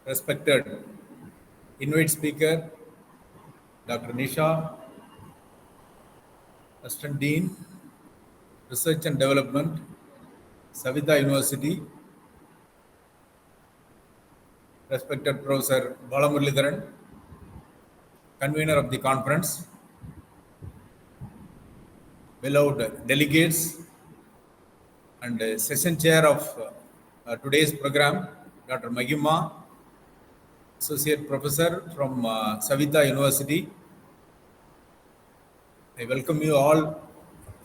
respected invite speaker, Dr. Nisha, Assistant Dean, Research and Development, Savitha University, respected Professor Balamuralidharan, convener of the conference, beloved delegates, and session chair of today's program, Dr. Mahima, Associate Professor from Savitha University. I welcome you all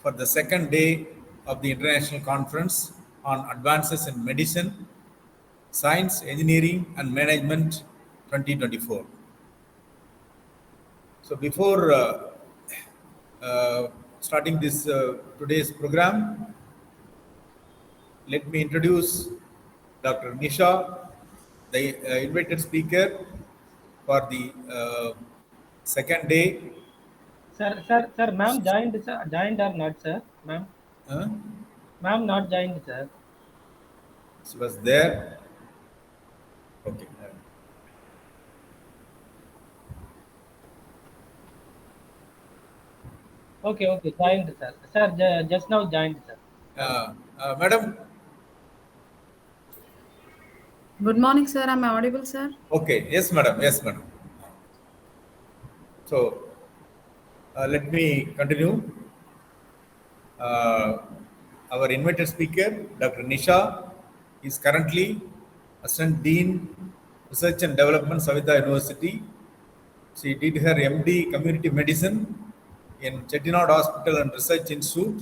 for the second day of the International Conference on Advances in Medicine, Science, Engineering and Management 2024. So before starting this today's program, let me introduce Dr. Nisha, the invited speaker for the second day. Sir, ma'am joined or not, sir? Ma'am? Ma'am not joined, sir. She was there. Okay. Okay, joined, sir. Sir, just now joined, sir. Madam? Good morning, sir. Am I audible, sir? Okay. Yes, madam. Yes, madam. So, let me continue. Our invited speaker, Dr. Nisha, is currently Assistant Dean, Research and Development, Savitha University. She did her MD Community Medicine in Chettinad Hospital and Research Institute,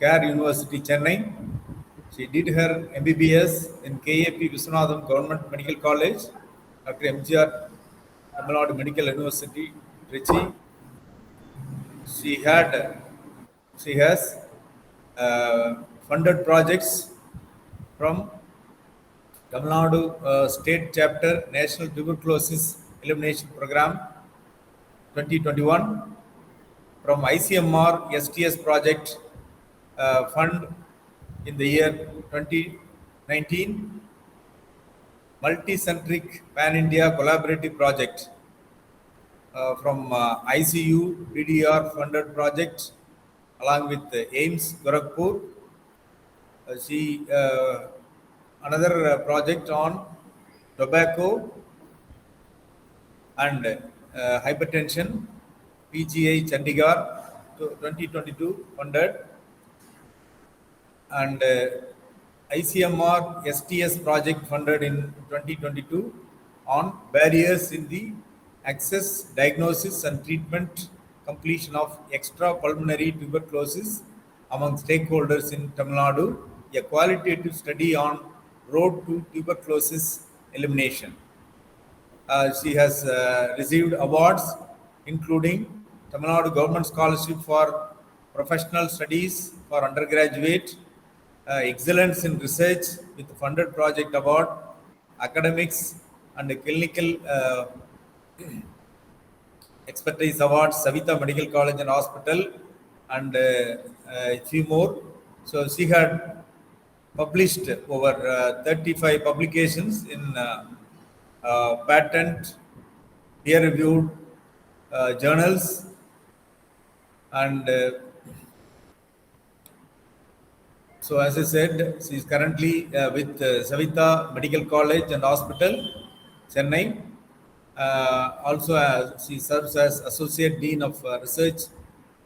Care University, Chennai. She did her MBBS in KAP Viswanathan Government Medical College, Dr. MGR Tamil Nadu Medical University, Trichy. She has funded projects from Tamil Nadu State Chapter National Tuberculosis Elimination Program 2021, from ICMR STS project fund in the year 2019, multi-centric pan-India collaborative project from ICU PDR funded project along with AIMS Gorakhpur. Another project on tobacco and hypertension, PGI Chandigarh 2022 funded, and ICMR STS project funded in 2022 on barriers in the access, diagnosis and treatment completion of extrapulmonary tuberculosis among stakeholders in Tamil Nadu, a qualitative study on road to tuberculosis elimination. She has received awards including Tamil Nadu Government Scholarship for Professional Studies for Undergraduate, Excellence in Research with Funded Project Award, Academics and Clinical Expertise Awards, Savitha Medical College and Hospital, and a few more. So she had published over 35 publications in patent, peer-reviewed journals, and so as I said, she is currently with Savitha Medical College and Hospital, Chennai. Also, she serves as Associate Dean of Research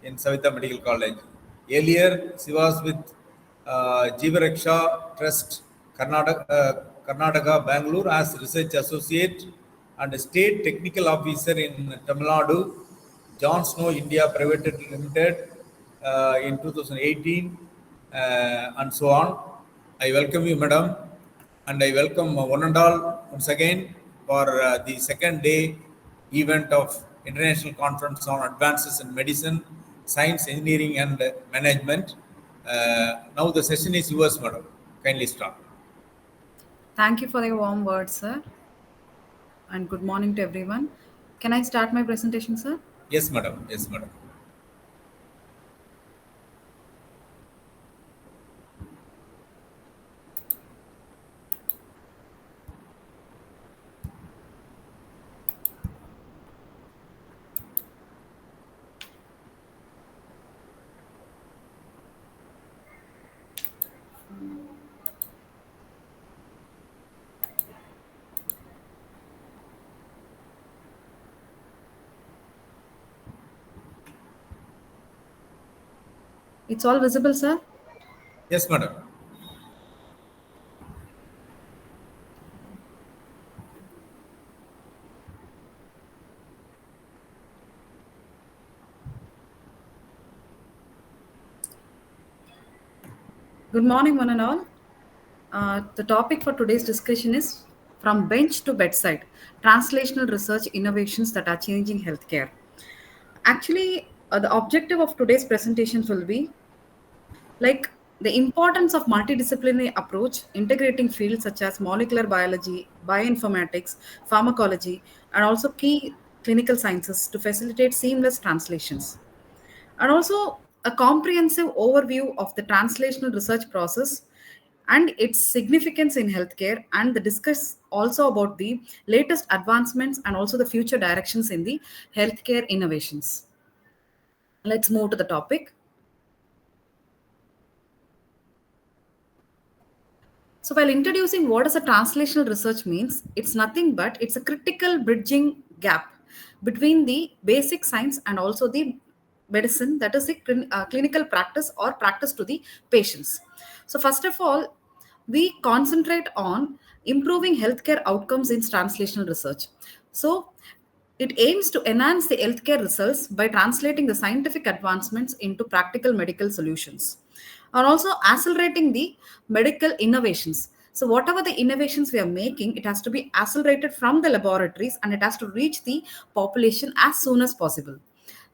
in Savitha Medical College. Earlier, she was with Jeevaraksha Trust, Karnataka, Bangalore as Research Associate and State Technical Officer in Tamil Nadu, John Snow India Private Limited in 2018 and so on. I welcome you, madam, and I welcome one and all once again for the second day event of International Conference on Advances in Medicine, Science, Engineering and Management. Now the session is yours, madam. Kindly start. Thank you for your warm words, sir. And good morning to everyone. Can I start my presentation, sir? Yes, madam. Yes, madam. It's all visible, sir? Yes, madam. Good morning, one and all. The topic for today's discussion is From Bench to Bedside, Translational Research Innovations that are Changing Healthcare. Actually, the objective of today's presentations will be like the importance of multidisciplinary approach, integrating fields such as molecular biology, bioinformatics, pharmacology, and also key clinical sciences to facilitate seamless translations, and also a comprehensive overview of the translational research process and its significance in healthcare, and the discuss also about the latest advancements and also the future directions in the healthcare innovations. Let's move to the topic. So while introducing what is a translational research means, it's nothing but it's a critical bridging gap between the basic science and also the medicine, that is the clinical practice or practice to the patients. So first of all, we concentrate on improving healthcare outcomes in translational research. So it aims to enhance the healthcare results by translating the scientific advancements into practical medical solutions and also accelerating the medical innovations. So, whatever the innovations we are making, it has to be accelerated from the laboratories and it has to reach the population as soon as possible.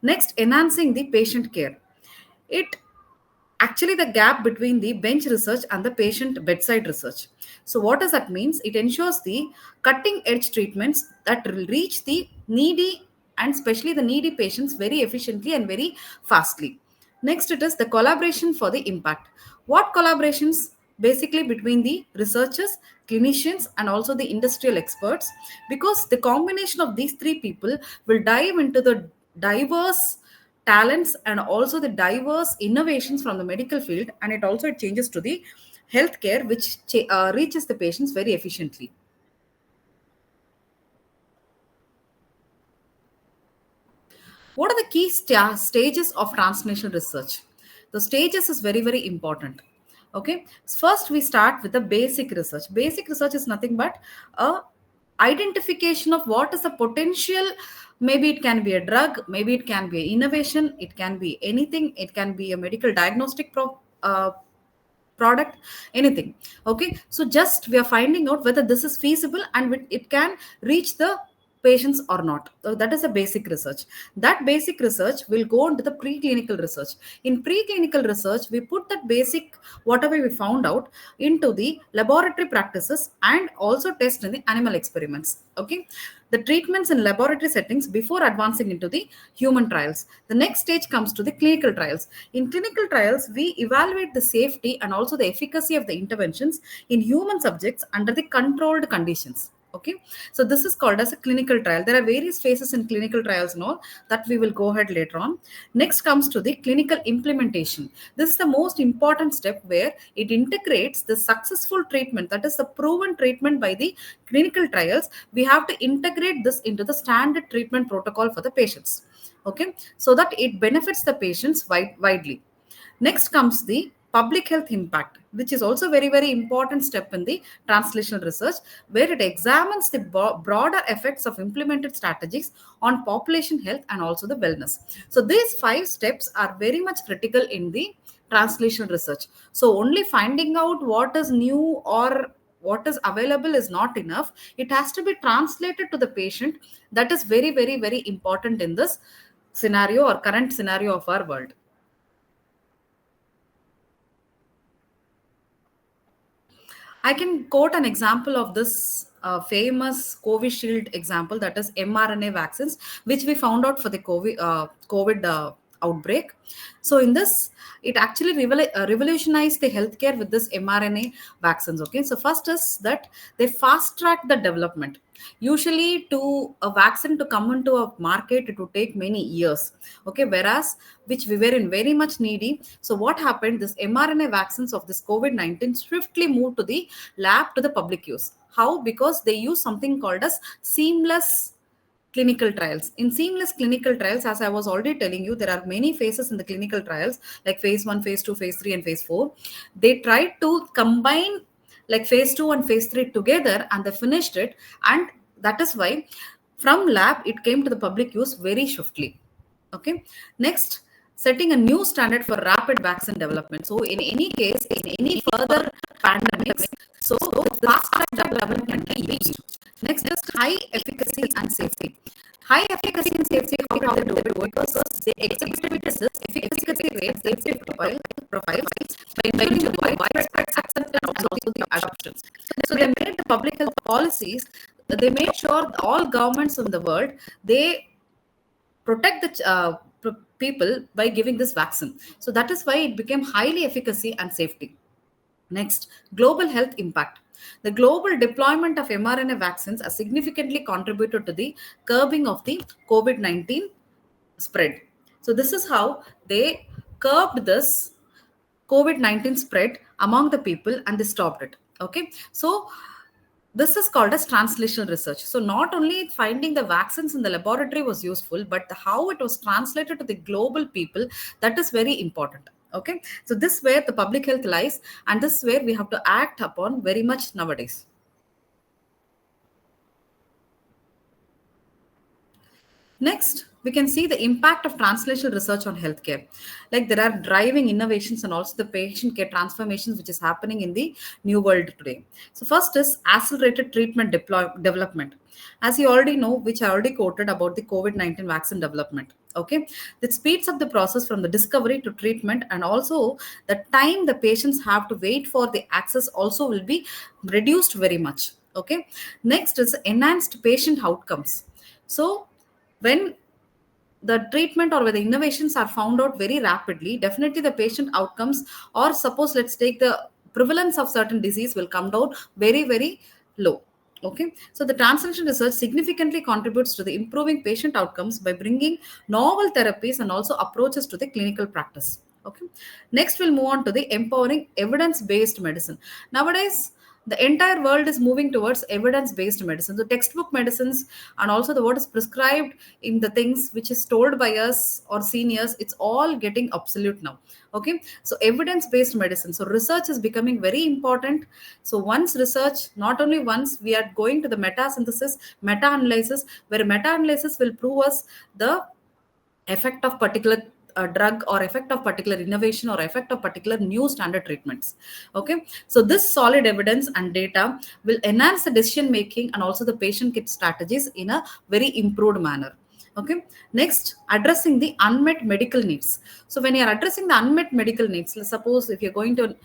Next, enhancing the patient care. It actually the gap between the bench research and the patient bedside research. So what does that means? It ensures the cutting edge treatments that will reach the needy and especially the needy patients very efficiently and very fastly. Next, it is the collaboration for the impact. What collaborations? Basically between the researchers, clinicians, and also the industrial experts, because the combination of these three people will dive into the diverse talents and also the diverse innovations from the medical field, and it changes to the healthcare which reaches the patients very efficiently. What are the key stages of translational research? The stages is very, very important. Okay. First, we start with the basic research. Basic research is nothing but a identification of what is the potential. Maybe it can be a drug, maybe it can be an innovation, it can be anything, it can be a medical diagnostic product, anything. Okay, so just we are finding out whether this is feasible and it can reach the patients or not. So that is a basic research. That basic research will go into the preclinical research. In preclinical research, we put that basic whatever we found out into the laboratory practices and also test in the animal experiments. Okay, the treatments in laboratory settings before advancing into the human trials. The next stage comes to the clinical trials. In clinical trials, we evaluate the safety and also the efficacy of the interventions in human subjects under the controlled conditions. Okay, so this is called as a clinical trial. There are various phases in clinical trials and all that we will go ahead later on. Next comes to the clinical implementation. This is the most important step where it integrates the successful treatment, that is the proven treatment by the clinical trials. We have to integrate this into the standard treatment protocol for the patients. Okay, so that it benefits the patients widely. Next comes the public health impact, which is also very, very important step in the translational research, where it examines the broader effects of implemented strategies on population health and also the wellness. So these 5 steps are very much critical in the translational research. So only finding out what is new or what is available is not enough. It has to be translated to the patient. That is very, very, very important in this scenario or current scenario of our world. I can quote an example of this famous Covishield example, that is mRNA vaccines, which we found out for the COVID outbreak. So in this, it actually revolutionized the healthcare with this mRNA vaccines. Okay, so first is that they fast track the development. Usually, to a vaccine to come into a market, it would take many years. Okay, whereas which we were in very much needy. So what happened? This mRNA vaccines of this COVID-19 swiftly moved to the lab to the public use. How? Because they use something called as seamless clinical trials. In seamless clinical trials, as I was already telling you, there are many phases in the clinical trials, like phase 1, phase 2, phase 3, and phase 4. They tried to combine like phase 2 and phase 3 together, and they finished it. And that is why from lab it came to the public use very swiftly. Okay, next, setting a new standard for rapid vaccine development. So in any case, in any further pandemics, so fast track development can be used. Next is high efficacy and safety. High efficacy and safety, how did they do it? Because they exhibited this efficacy rate, safety profiles by ensuring the widespread acceptance and also the adoptions. So they made the public health policies. They made sure all governments in the world, they protect the people by giving this vaccine. So that is why it became highly efficacy and safety. Next, global health impact. The global deployment of mRNA vaccines has significantly contributed to the curbing of the COVID-19 spread. So this is how they curbed this COVID-19 spread among the people and they stopped it. Okay. So this is called as translational research. So not only finding the vaccines in the laboratory was useful, but how it was translated to the global people, that is very important. Okay, so this is where the public health lies, and this is where we have to act upon very much nowadays. Next, we can see the impact of translational research on healthcare. Like there are driving innovations and also the patient care transformations which is happening in the new world today. So first is accelerated treatment development. As you already know, which I already quoted about the COVID-19 vaccine development. Okay, that speeds up the process from the discovery to treatment, and also the time the patients have to wait for the access also will be reduced very much. Okay, next is enhanced patient outcomes. So when the treatment or where the innovations are found out very rapidly, definitely the patient outcomes, or suppose let's take the prevalence of certain disease will come down very, very low. Okay, so the translational research significantly contributes to the improving patient outcomes by bringing novel therapies and also approaches to the clinical practice. Okay, next we'll move on to the empowering evidence-based medicine. Nowadays, the entire world is moving towards evidence-based medicine. So textbook medicines and also the what is prescribed in the things which is told by us or seniors, it's all getting obsolete now. Okay, so evidence-based medicine. So research is becoming very important. So once research, not only once, we are going to the meta-synthesis, meta-analysis, where meta-analysis will prove us the effect of particular drug or effect of particular innovation or effect of particular new standard treatments. Okay, so this solid evidence and data will enhance the decision making and also the patient care strategies in a very improved manner. Okay, next, addressing the unmet medical needs. So when you're addressing the unmet medical needs, let's suppose if you're going to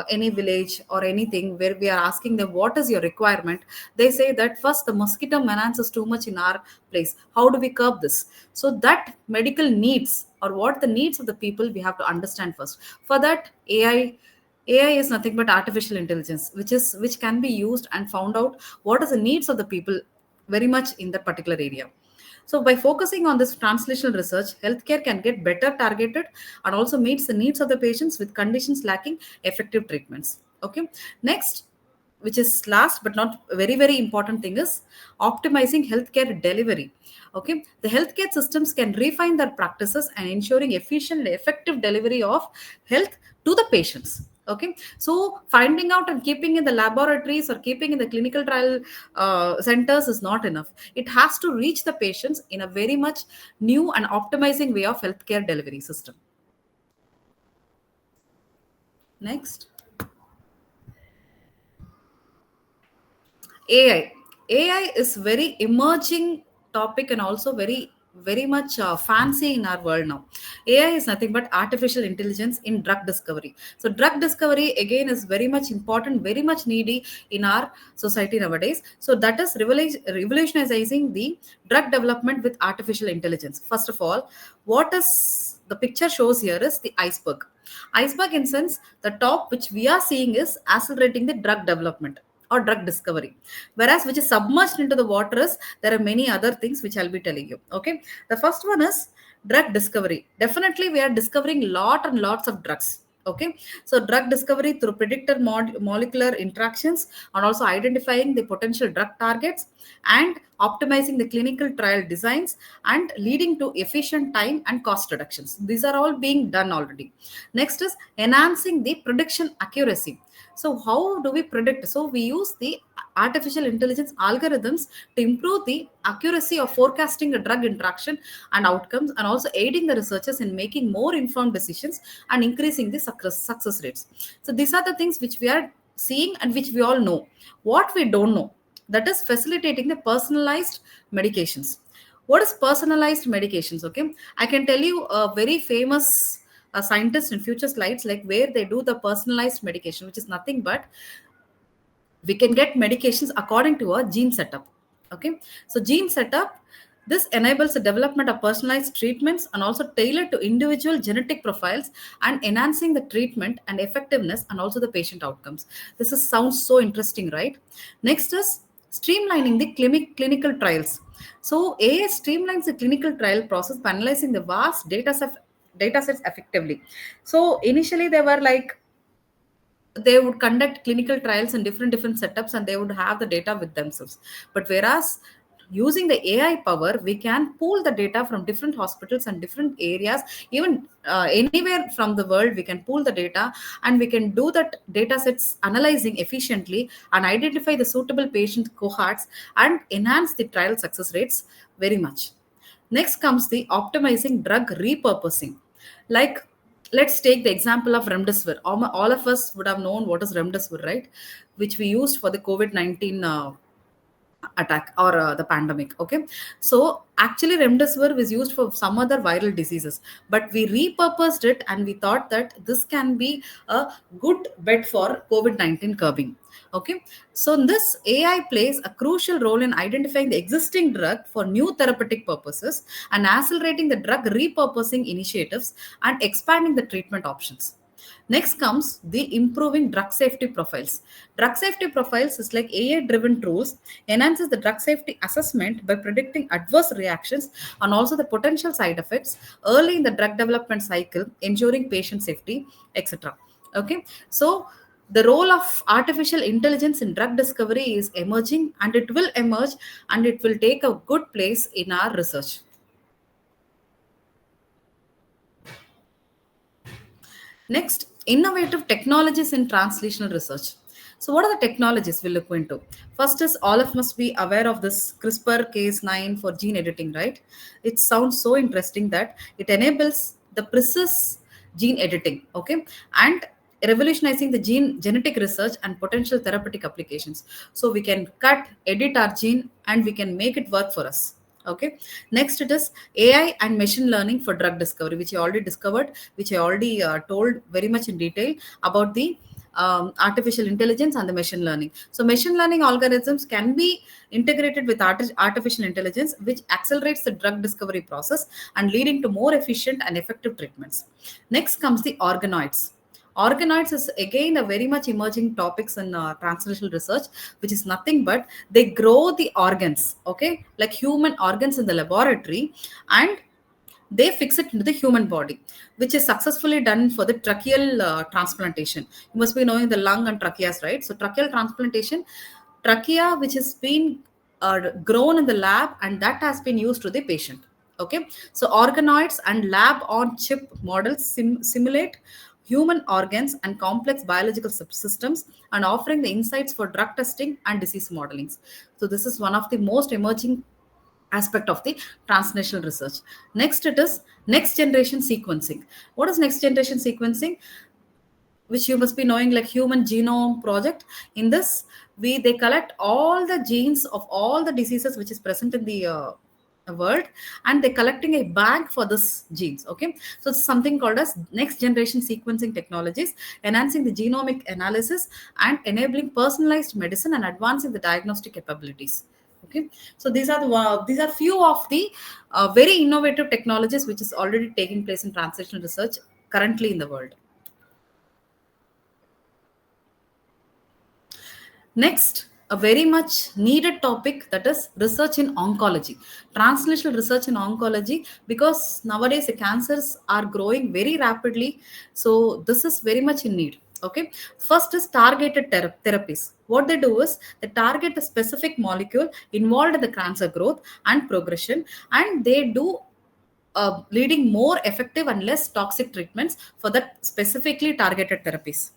any village or anything where we are asking them what is your requirement, they say that first the mosquito menace is too much in our place, how do we curb this? So that medical needs or what the needs of the people we have to understand first. For that, AI is nothing but artificial intelligence, which can be used and found out what is the needs of the people very much in that particular area. So by focusing on this translational research, healthcare can get better targeted and also meets the needs of the patients with conditions lacking effective treatments. Okay. Next, which is last but not very, very important thing is optimizing healthcare delivery. Okay. The healthcare systems can refine their practices and ensuring efficient and effective delivery of health to the patients. Okay, so finding out and keeping in the laboratories or keeping in the clinical trial centers is not enough. It has to reach the patients in a very much new and optimizing way of healthcare delivery system. Next, AI. AI is very emerging topic and also very very much fancy in our world now. AI is nothing but artificial intelligence in drug discovery. So drug discovery again is very much important, very much needy in our society nowadays. So that is revolutionizing the drug development with artificial intelligence. First of all, what is the picture shows here is the iceberg. Iceberg in sense, the top which we are seeing is accelerating the drug development or drug discovery, whereas which is submerged into the water is there are many other things which I'll be telling you. Okay, the first one is drug discovery. Definitely we are discovering lot and lots of drugs. Okay, so drug discovery through predictor molecular interactions and also identifying the potential drug targets and optimizing the clinical trial designs and leading to efficient time and cost reductions. These are all being done already. Next is enhancing the prediction accuracy. So how do we predict? So we use the artificial intelligence algorithms to improve the accuracy of forecasting a drug interaction and outcomes, and also aiding the researchers in making more informed decisions and increasing the success rates. So these are the things which we are seeing and which we all know. What we don't know, that is facilitating the personalized medications. What is personalized medications? Okay, I can tell you a very famous scientist in future slides, like where they do the personalized medication, which is nothing but we can get medications according to a gene setup. Okay, so gene setup, this enables the development of personalized treatments and also tailored to individual genetic profiles and enhancing the treatment and effectiveness and also the patient outcomes. This is sounds so interesting, right? Next is streamlining the clinical trials. So AI streamlines the clinical trial process by analyzing the vast data sets effectively. So initially they were like they would conduct clinical trials in different setups and they would have the data with themselves, but whereas using the AI power we can pool the data from different hospitals and different areas, even anywhere from the world we can pool the data, and we can do that data sets analyzing efficiently and identify the suitable patient cohorts and enhance the trial success rates very much. Next comes the optimizing drug repurposing. Like, let's take the example of remdesivir. All of us would have known what is remdesivir, right? Which we used for the COVID 19 attack or the pandemic. Okay, so actually remdesivir was used for some other viral diseases, but we repurposed it and we thought that this can be a good bet for COVID 19 curbing. Okay, so this AI plays a crucial role in identifying the existing drug for new therapeutic purposes and accelerating the drug repurposing initiatives and expanding the treatment options. Next comes the improving drug safety profiles. Drug safety profiles is like AI driven tools, enhances the drug safety assessment by predicting adverse reactions and also the potential side effects early in the drug development cycle, ensuring patient safety, etc. Okay, so the role of artificial intelligence in drug discovery is emerging, and it will emerge and it will take a good place in our research. Next, innovative technologies in translational research. So, what are the technologies we'll look into? First is all of us must be aware of this CRISPR Cas9 for gene editing, right? It sounds so interesting that it enables the precise gene editing, okay, and revolutionizing the genetic research and potential therapeutic applications. So we can cut, edit our gene, and we can make it work for us. Okay, next it is AI and machine learning for drug discovery, which I already discovered, which I already told very much in detail about the artificial intelligence and the machine learning. So machine learning algorithms can be integrated with artificial intelligence, which accelerates the drug discovery process and leading to more efficient and effective treatments. Next comes the organoids. Organoids is again a very much emerging topics in translational research, which is nothing but they grow the organs, okay, like human organs in the laboratory, and they fix it into the human body, which is successfully done for the tracheal transplantation. You must be knowing the lung and tracheas, right? So tracheal transplantation, trachea which has been grown in the lab, and that has been used to the patient. Okay, so organoids and lab on chip models simulate human organs and complex biological systems, and offering the insights for drug testing and disease modeling. So this is one of the most emerging aspect of the translational research. Next it is next generation sequencing. What is next generation sequencing? Which you must be knowing, like human genome project. In this, they collect all the genes of all the diseases which is present in the world, and they're collecting a bank for this genes. Okay, so it's something called as next generation sequencing technologies, enhancing the genomic analysis and enabling personalized medicine and advancing the diagnostic capabilities. Okay, so these are few of the very innovative technologies which is already taking place in translational research currently in the world. Next, a very much needed topic, that is research in oncology, translational research in oncology, because nowadays the cancers are growing very rapidly. So this is very much in need. Okay, first is targeted therapies. What they do is they target a specific molecule involved in the cancer growth and progression, and they do leading more effective and less toxic treatments for that specifically targeted therapies.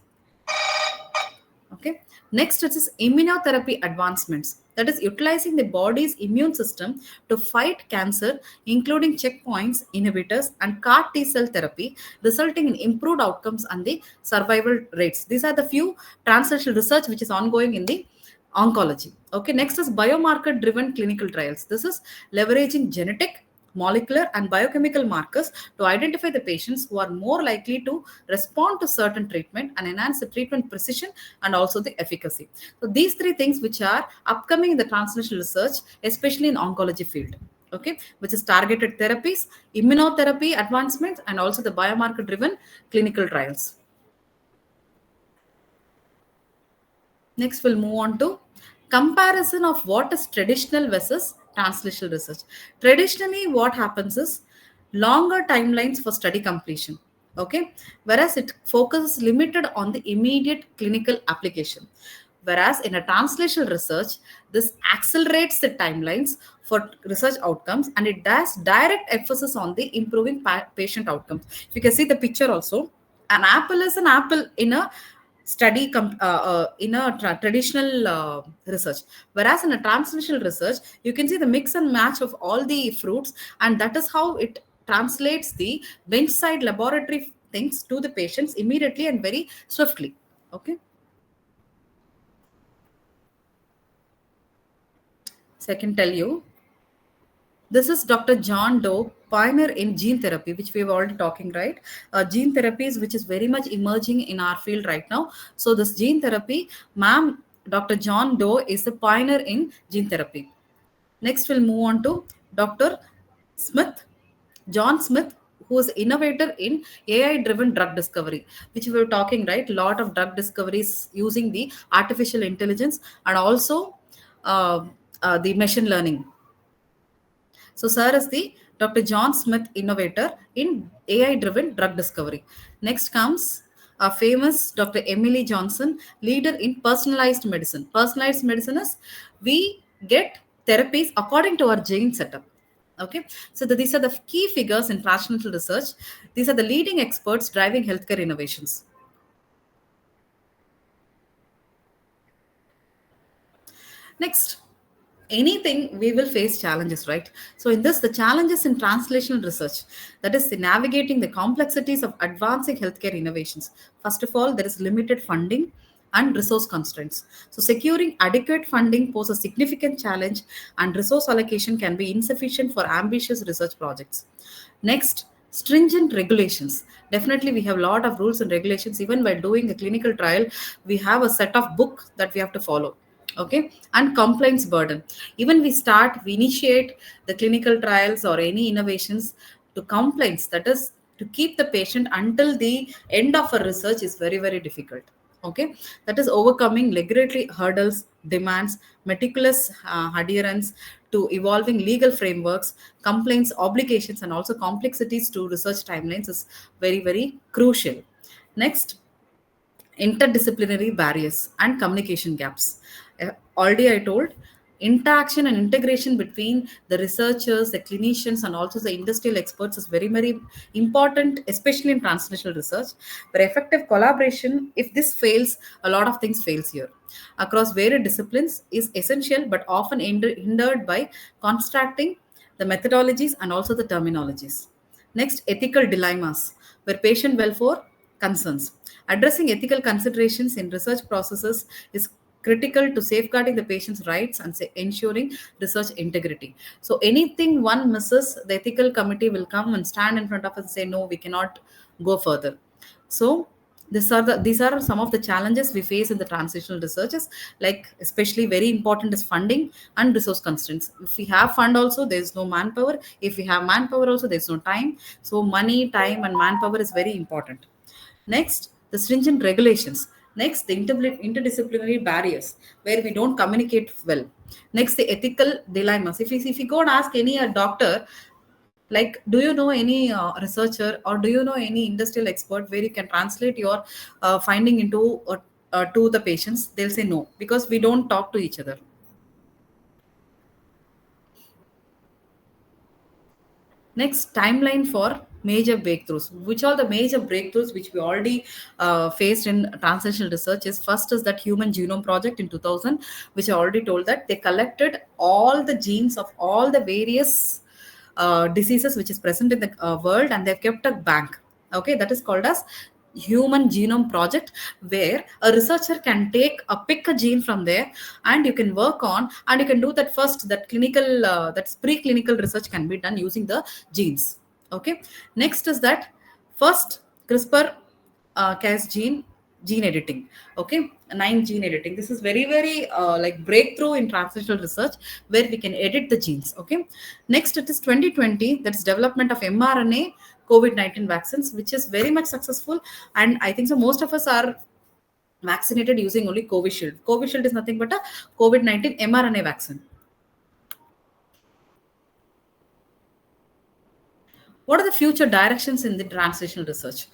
Okay. Next, it is immunotherapy advancements. That is utilizing the body's immune system to fight cancer, including checkpoints, inhibitors, and CAR T cell therapy, resulting in improved outcomes and the survival rates. These are the few translational research which is ongoing in the oncology. Okay. Next is biomarker-driven clinical trials. This is leveraging genetic, molecular, and biochemical markers to identify the patients who are more likely to respond to certain treatment and enhance the treatment precision and also the efficacy. So these three things which are upcoming in the translational research, especially in oncology field. Okay, which is targeted therapies, immunotherapy advancements, and also the biomarker driven clinical trials. Next, we'll move on to comparison of what is traditional versus translational research. Traditionally, what happens is longer timelines for study completion. Okay, whereas it focuses limited on the immediate clinical application. Whereas in a translational research, this accelerates the timelines for research outcomes, and it does direct emphasis on the improving patient outcomes. If you can see the picture also, an apple is an apple in a traditional research, whereas in a translational research you can see the mix and match of all the fruits, and that is how it translates the bench-side laboratory things to the patients immediately and very swiftly. Okay, so I can tell you, this is Dr. John Doe, pioneer in gene therapy, which we have already talking, right? Gene therapies, which is very much emerging in our field right now. So this gene therapy, ma'am, Dr. John Doe is the pioneer in gene therapy. Next, we'll move on to Dr. Smith, John Smith, who is innovator in AI-driven drug discovery, which we were talking, right? A lot of drug discoveries using the artificial intelligence and also the machine learning. So, sir is the Dr. John Smith innovator in AI-driven drug discovery. Next comes a famous Dr. Emily Johnson, leader in personalized medicine. Personalized medicine is we get therapies according to our gene setup. Okay, so these are the key figures in translational research. These are the leading experts driving healthcare innovations. Next, anything we will face challenges, right? So in this, the challenges in translational research, that is the navigating the complexities of advancing healthcare innovations. First of all, there is limited funding and resource constraints. So securing adequate funding poses a significant challenge, and resource allocation can be insufficient for ambitious research projects. Next, stringent regulations. Definitely we have a lot of rules and regulations. Even while doing a clinical trial, we have a set of book that we have to follow. Okay, and compliance burden. Even we initiate the clinical trials or any innovations to compliance, that is to keep the patient until the end of a research, is very, very difficult. Okay, that is overcoming regulatory hurdles, demands meticulous adherence to evolving legal frameworks, complaints, obligations, and also complexities to research timelines is very, very crucial. Next, interdisciplinary barriers and communication gaps. Already I told, interaction and integration between the researchers, the clinicians, and also the industrial experts is very, very important, especially in translational research. But effective collaboration, if this fails, a lot of things fails here. Across various disciplines is essential, but often hindered by constructing the methodologies and also the terminologies. Next, ethical dilemmas, where patient welfare concerns. Addressing ethical considerations in research processes is critical to safeguarding the patient's rights and ensuring research integrity. So anything one misses, the ethical committee will come and stand in front of us and say, no, we cannot go further. So these are some of the challenges we face in the translational researches. Like especially very important is funding and resource constraints. If we have fund also, there is no manpower. If we have manpower also, there is no time. So money, time, and manpower is very important. Next, the stringent regulations. Next, the interdisciplinary barriers where we don't communicate well. Next, the ethical dilemmas. If you go and ask any doctor, like, do you know any researcher or do you know any industrial expert where you can translate your finding into to the patients? They'll say no, because we don't talk to each other. Next, timeline for major breakthroughs. Which are the major breakthroughs which we already faced in translational research? Is first is that Human Genome Project in 2000, which I already told that they collected all the genes of all the various diseases which is present in the world, and they've kept a bank. Okay, that is called as Human Genome Project, where a researcher can pick a gene from there, and you can work on, and you can do that first, that clinical that's preclinical research can be done using the genes. Okay, next is that first CRISPR cas gene editing. Okay, 9 gene editing. This is very very like breakthrough in translational research, where we can edit the genes. Okay, next it is 2020, that's development of mRNA COVID-19 vaccines, which is very much successful. And I think so most of us are vaccinated using only Covishield. Covishield is nothing but a COVID-19 mRNA vaccine. What are the future directions in the translational research?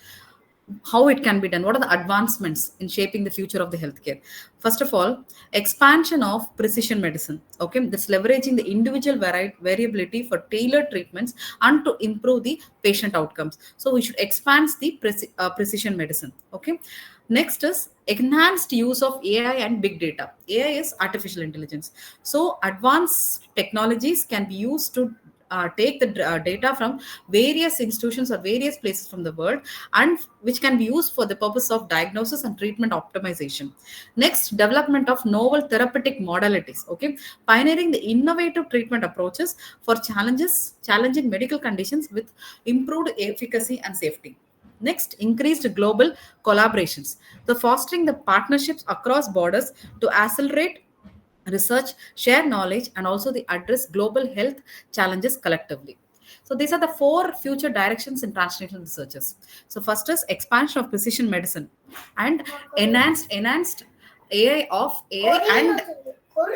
How it can be done? What are the advancements in shaping the future of the healthcare? First of all, expansion of precision medicine. Okay, that's leveraging the individual variability for tailored treatments and to improve the patient outcomes. So we should expand the precision medicine. Okay, next is enhanced use of AI and big data. AI is artificial intelligence. So advanced technologies can be used to take the data from various institutions or various places from the world, and which can be used for the purpose of diagnosis and treatment optimization. Next, development of novel therapeutic modalities. Okay, pioneering the innovative treatment approaches for challenging medical conditions with improved efficacy and safety. Next, increased global collaborations. The fostering the partnerships across borders to accelerate research, share knowledge, and also the address global health challenges collectively. So these are the 4 future directions in translational researches. So first is expansion of precision medicine and enhanced AI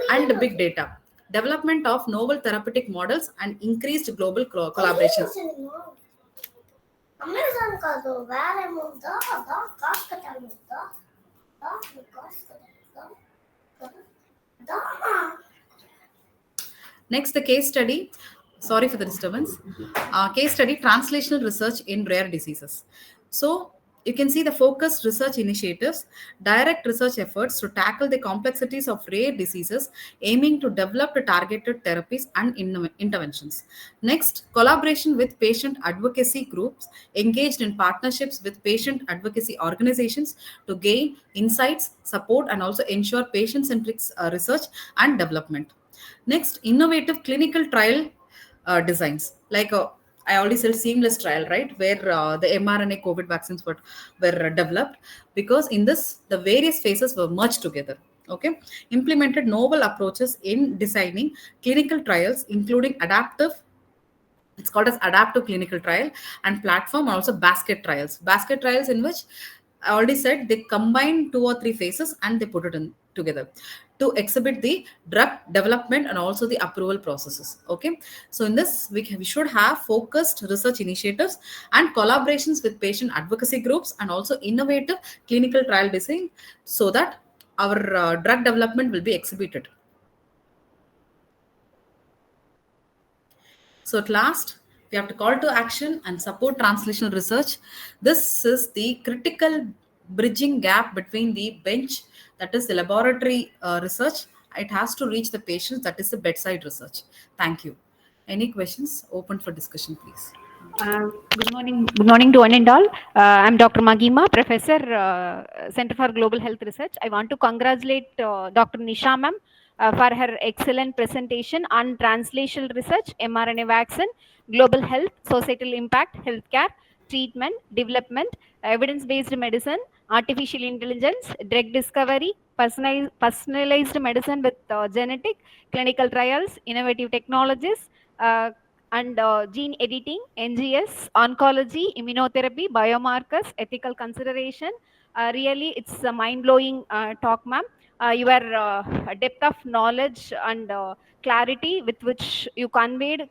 and big data. Development of novel therapeutic models and increased global collaborations. Amazon కాదు వేరేమో దా cost కట్టాలి దా Next, the case study. Sorry for the disturbance. Case study, translational research in rare diseases. So you can see the focused research initiatives, direct research efforts to tackle the complexities of rare diseases, aiming to develop the targeted therapies and interventions. Next, collaboration with patient advocacy groups engaged in partnerships with patient advocacy organizations to gain insights, support, and also ensure patient-centric research and development. Next, innovative clinical trial designs. Like I already said, seamless trial, right? Where the mRNA COVID vaccines were developed, because in this, the various phases were merged together. Okay, implemented novel approaches in designing clinical trials, including it's called as adaptive clinical trial and platform, and also basket trials in which I already said they combine 2 or 3 phases and they put it in together to exhibit the drug development and also the approval processes. Okay, so in this we should have focused research initiatives and collaborations with patient advocacy groups and also innovative clinical trial design, so that our drug development will be exhibited. So at last, we have to call to action and support translational research. This is the critical bridging gap between the bench, that is the laboratory research. It has to reach the patients, that is the bedside research. Thank you. Any questions? Open for discussion, please. Good morning. Good morning to one and all. I'm Dr. Magima, Professor, Center for Global Health Research. I want to congratulate Dr. Nisha ma'am for her excellent presentation on translational research, mRNA vaccine, global health, societal impact, healthcare, treatment, development, evidence-based medicine, artificial intelligence, drug discovery, personalized medicine with genetic, clinical trials, innovative technologies, and gene editing, NGS, oncology, immunotherapy, biomarkers, ethical consideration. Really, it's a mind-blowing talk, ma'am. Your depth of knowledge and clarity with which you conveyed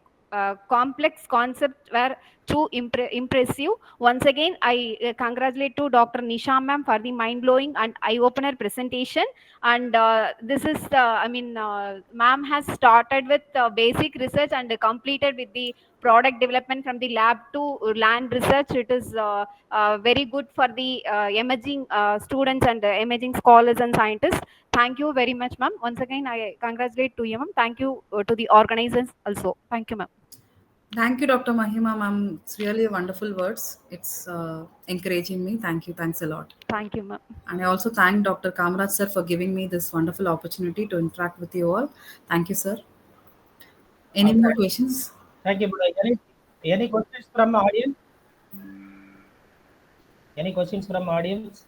complex concepts were too impressive. Once again, I congratulate to Dr. Nisha ma'am for the mind-blowing and eye-opener presentation. And this is ma'am has started with basic research and completed with the product development from the lab to land research. It is very good for the emerging students and emerging scholars and scientists. Thank you very much, ma'am. Once again, I congratulate to you, ma'am. Thank you to the organizers also. Thank you, ma'am. Thank you, Dr. Mahima, ma'am. It's really wonderful words. It's encouraging me. Thank you. Thanks a lot. Thank you, ma'am. And I also thank Dr. Kamraj sir for giving me this wonderful opportunity to interact with you all. Thank you, sir. Any more questions? Thank you, Buddha. Any questions from audience? Any questions from audience?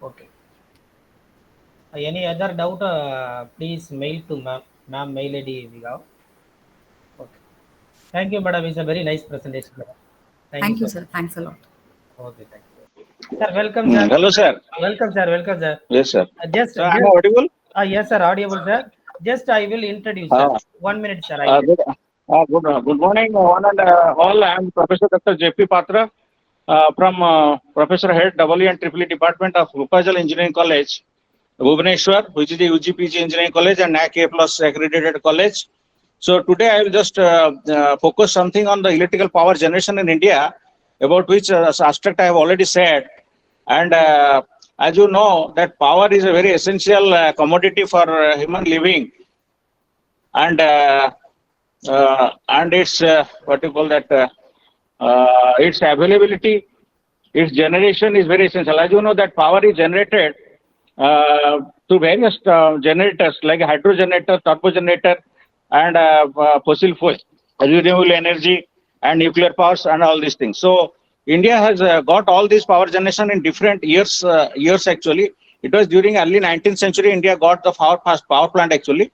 Okay. Any other doubt? Please mail to ma'am mail ID we have. Okay. Thank you, madam. It's a very nice presentation, madam. Thank you, sir. Thanks a lot. Okay, thank you. Sir, welcome, sir. Hello, sir. Welcome, sir. Welcome, sir. Yes, sir. Just am I audible? Yes, sir. Audible, sir. Just I will introduce, sir. 1 minute, sir. Good morning, one and all. I am Professor Dr. J.P. Patra from Professor Head EE and EEE Department of Upajal Engineering College, Bhubaneswar, which is the UGPG Engineering College and NAC A+ accredited college. So today I will just focus something on the electrical power generation in India, about which aspect I have already said. And as you know, that power is a very essential commodity for human living, and its what you call that its availability, its generation is very essential. As you know, that power is generated through various generators like hydro generator, turbo generator, and fossil fuel, renewable energy, and nuclear powers, and all these things. So India has got all these power generation in different years. Actually, it was during early 19th century India got the power plant actually.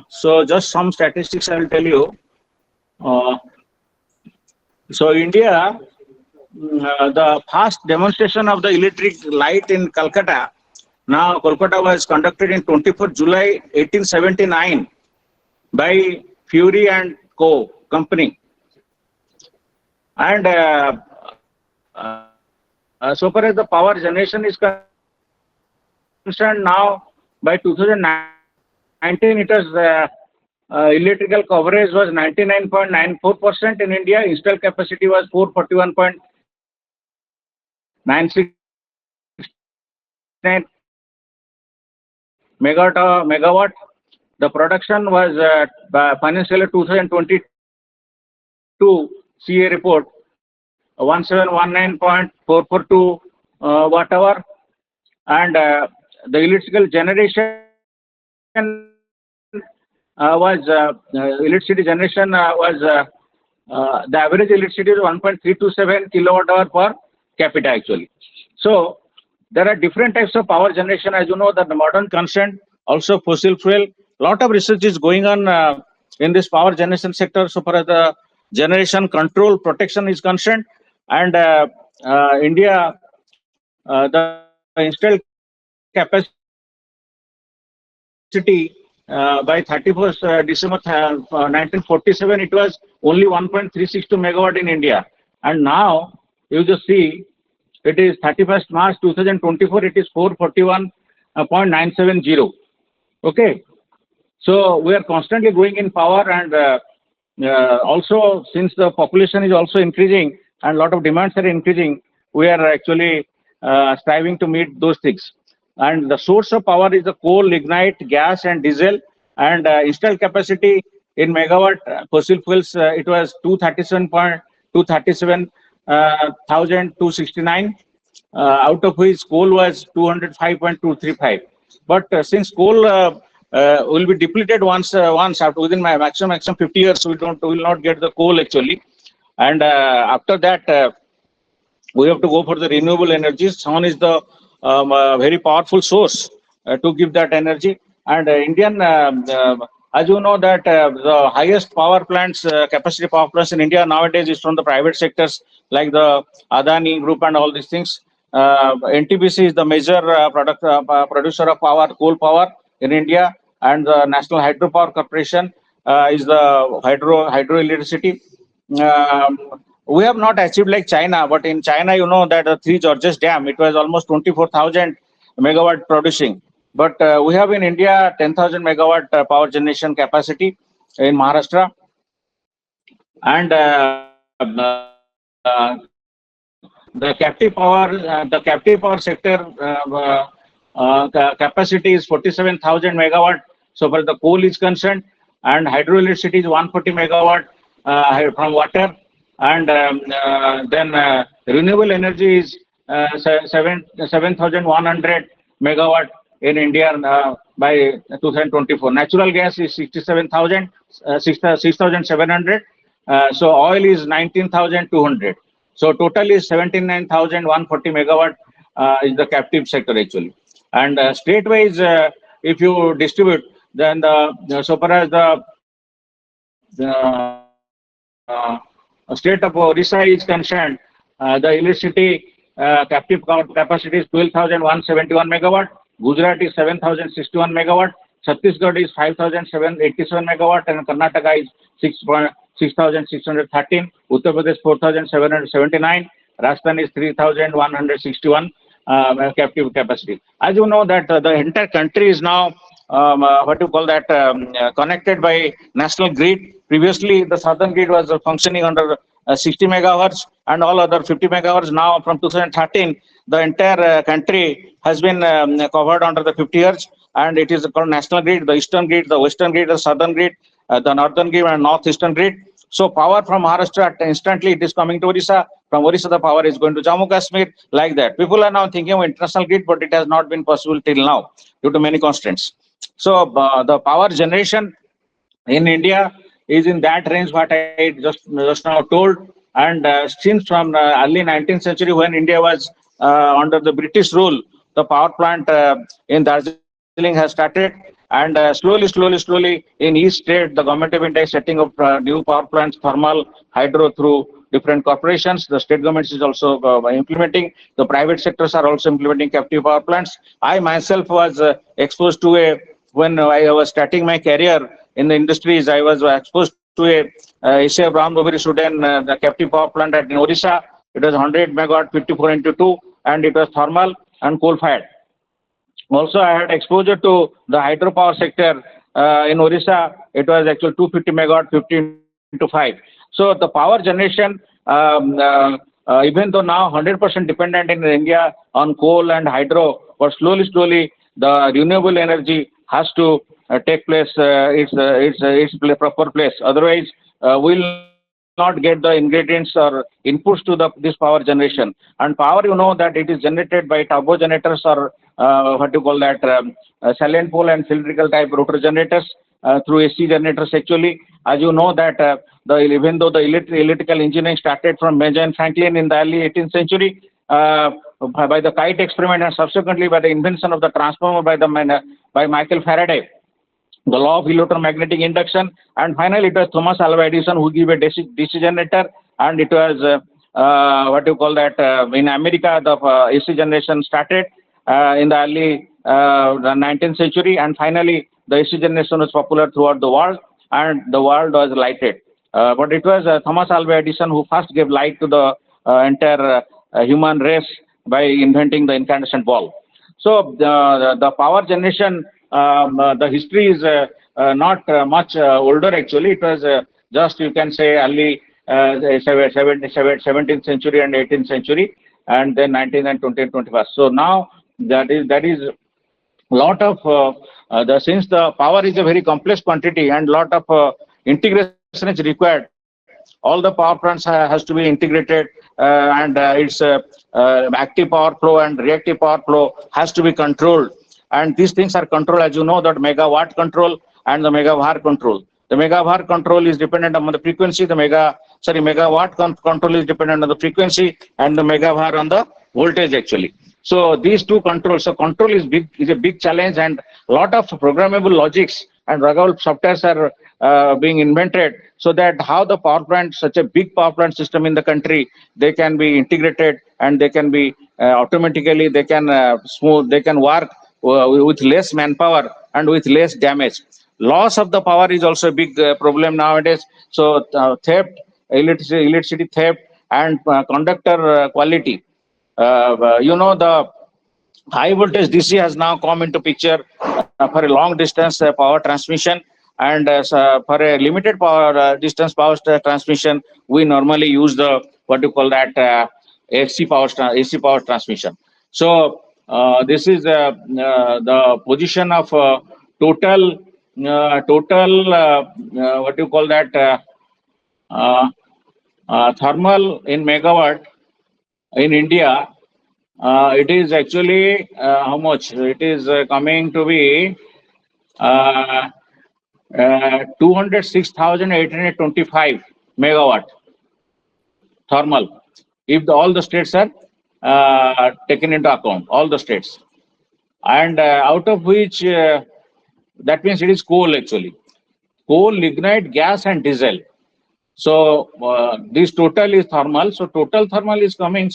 So just some statistics I will tell you. So India, the first demonstration of the electric light in Calcutta. Now Kolkata was conducted in 24th July 1879 by Fury and Co. Company. And so far as the power generation is concerned, now by 2019, it was electrical coverage was 99.94% in India. Installed capacity was 441.969 megawatt. The production was financial year 2022 CA report 1719.442 watt hour, and the electrical generation was electricity generation was the average electricity is 1.327 kilowatt hour per capita actually. So there are different types of power generation, as you know, that the modern concerned, also fossil fuel. Lot of research is going on in this power generation sector so far as the generation control protection is concerned. And India, the installed capacity by 31st December 1947, it was only 1.362 megawatt in India. And now you just see it is 31st March 2024, it is 441.970. Okay. So we are constantly growing in power, and also since the population is also increasing and a lot of demands are increasing, we are actually striving to meet those things. And the source of power is the coal, lignite, gas, and diesel. And installed capacity in megawatt fossil fuels, it was 237.9 237,269, out of which coal was 205.235. But since coal will be depleted once after within my maximum 50 years, we will not get the coal actually, and after that we have to go for the renewable energies. Sun is the very powerful source to give that energy. And Indian, as you know, that the highest power plants, capacity power plants in India nowadays is from the private sectors like the Adani Group and all these things. NTPC is the major producer of power, coal power in India, and the National Hydropower Corporation is the hydroelectricity. We have not achieved like China, but in China, you know that the Three Gorges Dam, it was almost 24,000 megawatt producing. But we have in India 10,000 megawatt power generation capacity in Maharashtra, and the captive power sector capacity is 47,000 megawatt. So far the coal is concerned, and hydroelectricity is 140 megawatt from water. And then renewable energy is 7,100 megawatt in India by 2024. Natural gas is 6,700. So oil is 19,200. So total is 79,140 megawatt is the captive sector actually. And state-wise, if you distribute, then so far as the state of Orissa is concerned, the electricity captive capacity is 12,171 megawatt. Gujarat is 7,061 megawatt. Chhattisgarh is 5,787 megawatt, and Karnataka is 6,613. Uttar Pradesh 4,779. Rajasthan is 3,161 captive capacity. As you know that the entire country is now connected by national grid. Previously, the southern grid was functioning under 60 megahertz and all other 50 megahertz. Now, from 2013, the entire country has been covered under the 50 hertz, and it is called national grid, the eastern grid, the western grid, the southern grid, the northern grid, and northeastern grid. So, power from Maharashtra instantly it is coming to Orissa. From Orissa, the power is going to Jammu Kashmir, like that. People are now thinking of international grid, but it has not been possible till now due to many constraints. So, the power generation in India is in that range what I just now told. And since from early 19th century, when India was under the British rule, the power plant in Darjeeling has started, and slowly in each state, the government of India is setting up new power plants, thermal, hydro, through different corporations. The state governments is also implementing. The private sectors are also implementing captive power plants. I myself was exposed to when I was starting my career in the industries, I was exposed to a ACF Ramdobiri Sudan, the captive power plant in Orissa. It was 100 megawatt, 54 into 2, and it was thermal and coal fired. Also, I had exposure to the hydropower sector in Orissa. It was actually 250 megawatt, 50 into 5. So the power generation, even though now 100% dependent in India on coal and hydro, but slowly the renewable energy has to take place its proper place. Otherwise, we'll not get the ingredients or inputs to this power generation. And power, you know that it is generated by turbo generators or salient pole and cylindrical type rotor generators through AC generators actually. As you know that even though the electrical engineering started from Benjamin Franklin in the early 18th century, by the kite experiment and subsequently by the invention of the transformer by Michael Faraday, the law of electromagnetic induction, and finally it was Thomas Alva Edison who gave a DC generator, and it was in America the AC generation started in the early 19th century, and finally the AC generation was popular throughout the world, and the world was lighted. But it was Thomas Alva Edison who first gave light to the entire human race by inventing the incandescent bulb. So the power generation, the history is not much older actually. It was just, you can say, early 17th century and 18th century, and then 19th and 20th and 21st. So now that is a lot of since the power is a very complex quantity and lot of integration is required all the power plants has to be integrated, and its active power flow and reactive power flow has to be controlled. And these things are controlled, as you know, that megawatt control and the megavar control. The megavar control is dependent on the frequency. The megawatt control is dependent on the frequency, and the megavar on the voltage actually. So these two controls. So control is a big challenge, and a lot of programmable logics and rugged softwares are being invented, so that how the power plant, such a big power plant system in the country, they can be integrated, and they can be automatically, they can they can work with less manpower and with less damage. Loss of the power is also a big problem nowadays. So theft, electricity theft, and conductor quality. You know, the high voltage DC has now come into picture for a long distance power transmission, and for a limited power distance power transmission, we normally use the what you call that AC power transmission. So this is the position of total what you call that thermal in megawatt in India. It is actually how much? It is coming to be 206,825 megawatt thermal, if all the states are taken into account, all the states, and out of which that means it is coal actually, coal, lignite, gas, and diesel. So this total is thermal. So total thermal is coming,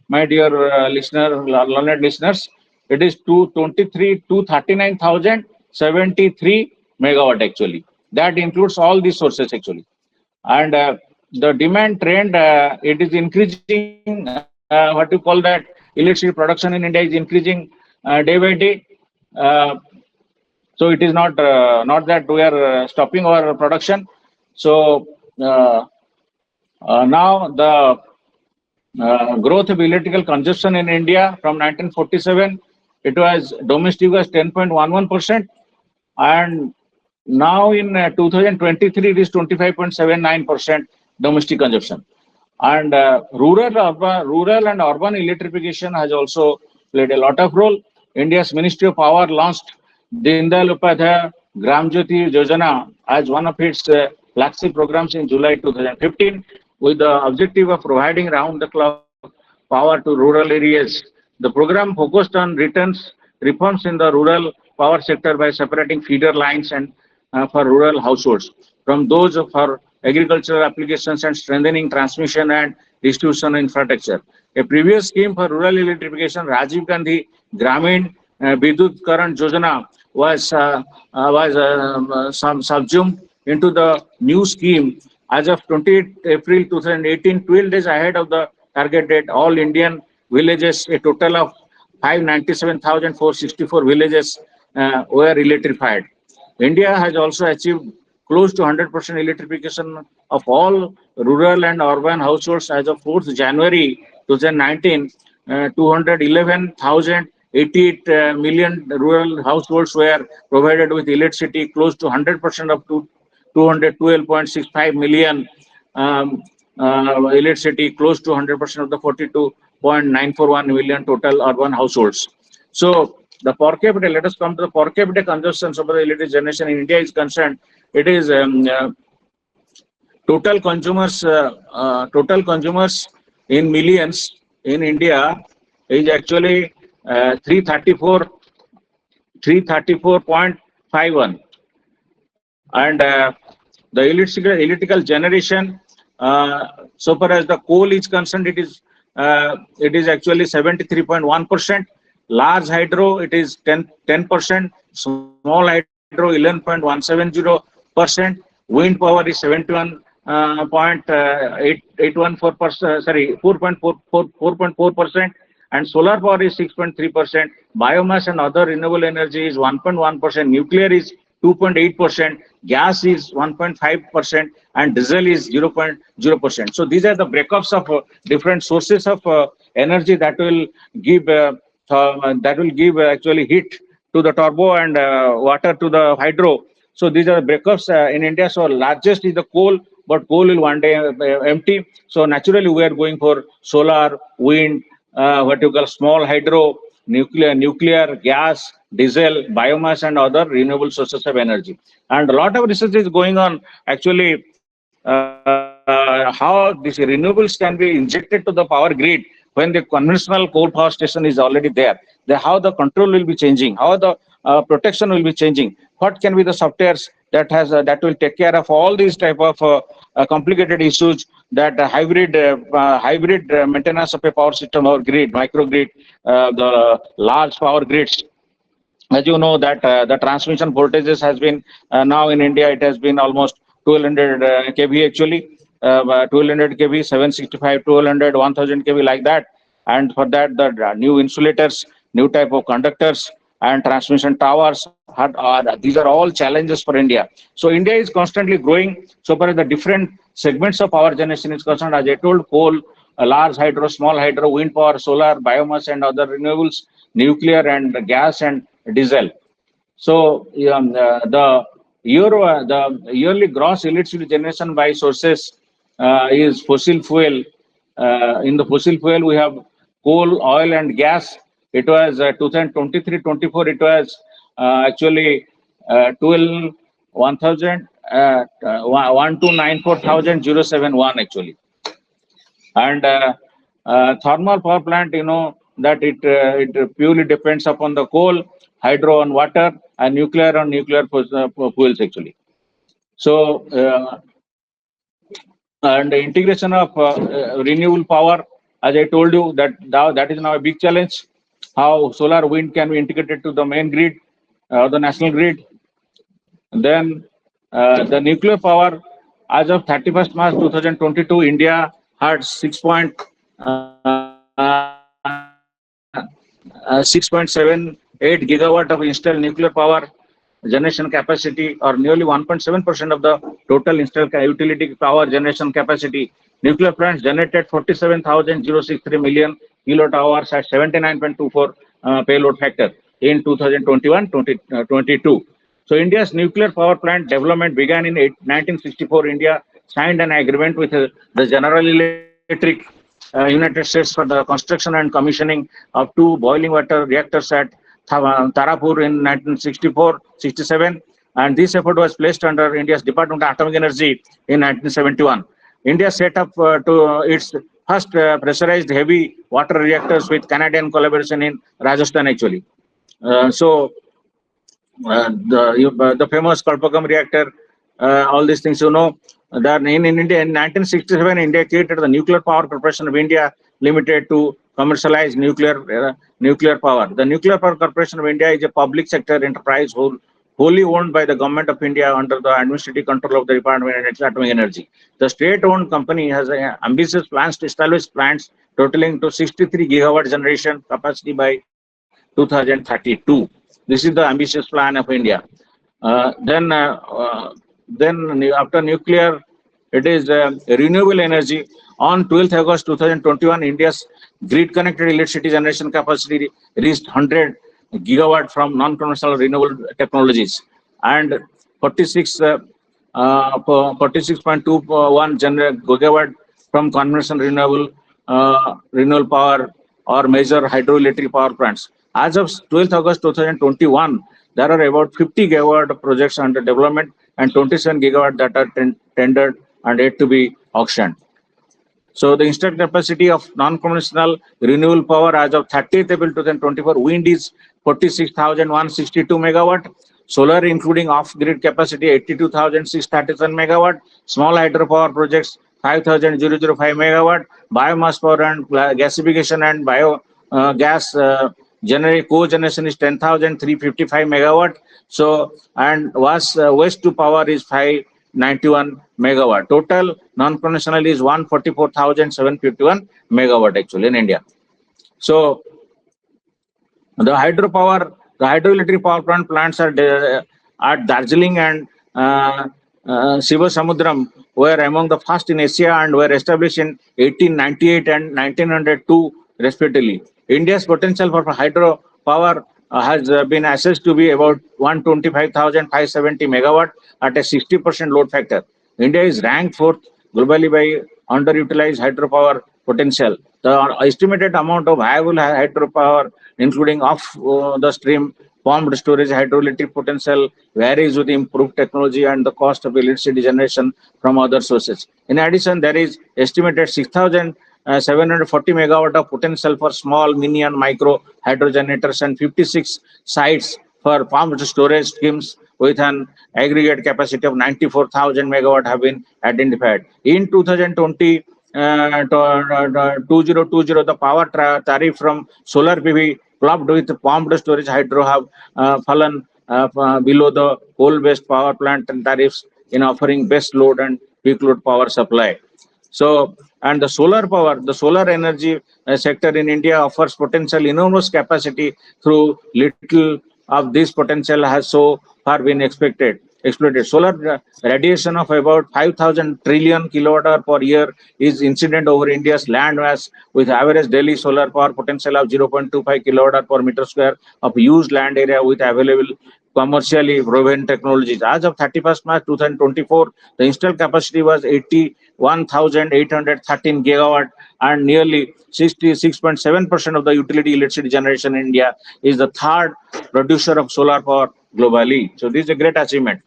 my dear learned listeners, it is 239,073 megawatt actually. That includes all these sources actually. And the demand trend, it is increasing. What you call that, electricity production in India is increasing day by day. So it is not that we are stopping our production. So now the growth of electrical consumption in India from 1947, it was domestic was 10.11%, and now in 2023 it is 25.79% domestic consumption. And rural and urban electrification has also played a lot of role. India's Ministry of Power launched Deen Dayal Upadhyaya Gram Jyoti Yojana as one of its flagship programs in July 2015, with the objective of providing round-the-clock power to rural areas. The program focused on reforms in the rural power sector by separating feeder lines and for rural households from those for agricultural applications, and strengthening transmission and distribution infrastructure. A previous scheme for rural electrification, Rajiv Gandhi Gramin Vidyut Karan Yojana, was subsumed into the new scheme as of 28 April 2018, 12 days ahead of the target date. All Indian villages, a total of 597,464 villages were electrified. India has also achieved close to 100% electrification of all rural and urban households as of 4th January 2019. 211,088 million rural households were provided with electricity, close to 100% of 212.65 million electricity, close to 100% of the 42.941 million total urban households. So the per capita, let us come to the per capita consumption of the electricity generation in India is concerned. It is total consumers in millions in India is actually 334.51, and the electrical generation, so far as the coal is concerned, it is actually 73.1%. Large hydro, it is 10%. Small hydro, 11.170%. Wind power is 71.814%. Sorry, 4.4%. And solar power is 6.3%. Biomass and other renewable energy is 1.1%. Nuclear is 2.8%. Gas is 1.5%, and diesel is 0.0%. So these are the breakups of different sources of energy that will give actually heat to the turbo and water to the hydro. So these are the breakups in India. So largest is the coal, but coal will one day empty. So naturally, we are going for solar, wind, what you call small hydro, nuclear, gas, diesel, biomass, and other renewable sources of energy. And a lot of research is going on actually how these renewables can be injected to the power grid when the conventional coal power station is already there. How the control will be changing, how the protection will be changing, what can be the softwares that will take care of all these type of complicated issues that hybrid maintenance of a power system or grid, microgrid, the large power grids. As you know that the transmission voltages has been now in India, it has been almost 1200 kV actually, 1200 kV, 765, 1200, 1000 kV like that. And for that, the new insulators, new type of conductors and transmission towers, these are all challenges for India. So India is constantly growing. So far as the different segments of power generation is concerned, as I told, coal, large hydro, small hydro, wind power, solar, biomass and other renewables, nuclear and gas and diesel. So the yearly gross electricity generation by sources is fossil fuel. In the fossil fuel, we have coal, oil, and gas. It was 2023-24. It was actually 1,294,071 actually. And thermal power plant, you know that it purely depends upon the coal, hydro on water, and nuclear on nuclear fuels actually. So and the integration of renewable power, as I told you, that is now a big challenge. How solar, wind can be integrated to the main grid, the national grid. Then the nuclear power, as of 31st March 2022, India had 6.78 gigawatt of installed nuclear power generation capacity, or nearly 1.7% of the total installed utility power generation capacity. Nuclear plants generated 47,063 million kilowatt hours at 79.24 payload factor in 2021-22. So India's nuclear power plant development began in 1964. India signed an agreement with the General Electric United States for the construction and commissioning of 2 boiling water reactors at Tarapur in 1964-67, and this effort was placed under India's Department of Atomic Energy in 1971. India set up to its first pressurized heavy water reactors with Canadian collaboration in Rajasthan actually. The famous Compucom reactor, all these things, you know, that in India in 1967, India created the Nuclear Power Corporation of India Limited to commercialize nuclear power. The Nuclear Power Corporation of India is a public sector enterprise wholly owned by the Government of India under the administrative control of the Department of Atomic Energy. The state-owned company has ambitious plans to establish plants totaling to 63 gigawatt generation capacity by 2032. This is the ambitious plan of India. Then after nuclear, it is renewable energy. On 12th August 2021, India's grid-connected electricity generation capacity reached 100 gigawatt from non-conventional renewable technologies, and 46.21 gigawatt from conventional renewable power or major hydroelectric power plants. As of 12th August 2021, there are about 50 gigawatt of projects under development and 27 gigawatt that are tendered and yet to be auctioned. So the installed capacity of non-conventional renewable power as of 30th April 2024, wind is 46,162 megawatt, solar including off-grid capacity 82,637 megawatt, small hydropower projects 5,005 megawatt, biomass power and gasification and biogas co-generation is 10,355 megawatt. So and waste to power is 591 megawatt. Total non-conventional is 144,751 megawatt actually in India. So the hydroelectric power plants are at Darjeeling and Sivasamudram were among the first in Asia and were established in 1898 and 1902 respectively. India's potential for hydropower has been assessed to be about 125,570 megawatt at a 60% load factor. India is ranked 4th globally by underutilized hydropower potential. The estimated amount of viable hydropower, including off the stream pumped storage hydroelectric potential, varies with improved technology and the cost of electricity generation from other sources. In addition, there is estimated 6,740 megawatt of potential for small, mini and micro hydro generators and 56 sites for pumped storage schemes with an aggregate capacity of 94,000 megawatt have been identified. In 2020, 2020, the power tariff from solar PV clubbed with pumped storage hydro have fallen below the coal-based power plant tariffs in offering best load and peak load power supply. So, and the solar power, the solar energy sector in India offers potential enormous capacity through little of this potential has so far been exploited. Solar radiation of about 5,000 trillion kilowatt hour per year is incident over India's land mass, with average daily solar power potential of 0.25 kilowatt hour per meter square of used land area with available commercially proven technologies. As of 31st March 2024, the installed capacity was 81,813 gigawatt, and nearly 66.7% of the utility electricity generation in India is the third producer of solar power globally. So this is a great achievement.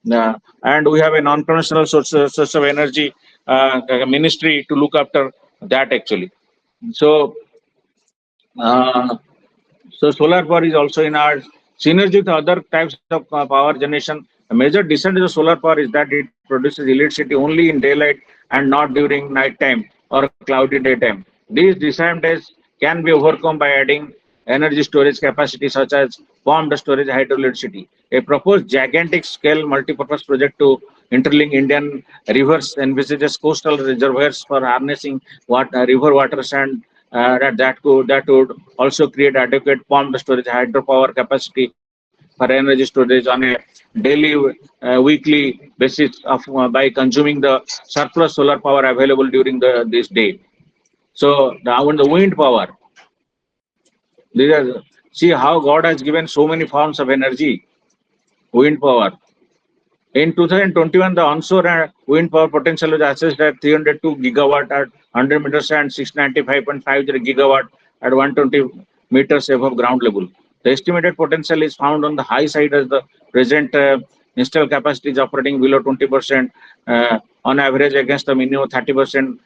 And we have a non-conventional source of energy ministry to look after that actually. So, so solar power is also in our synergy with other types of power generation. A major disadvantage of solar power is that it produces electricity only in daylight and not during night time or cloudy daytime. These disadvantages can be overcome by adding energy storage capacity such as pumped storage hydroelectricity. A proposed gigantic scale multipurpose project to interlink Indian rivers envisages coastal reservoirs for harnessing river waters, and that would also create adequate pumped storage hydropower capacity for energy storage on a daily, weekly basis of by consuming the surplus solar power available during this day. So now in the wind power, see how God has given so many forms of energy. Wind power. In 2021, the onshore wind power potential was assessed at 302 gigawatt at 100 meters and 695.50 gigawatt at 120 meters above ground level. The estimated potential is found on the high side as the present installed capacity is operating below 20% on average against the minimum 30%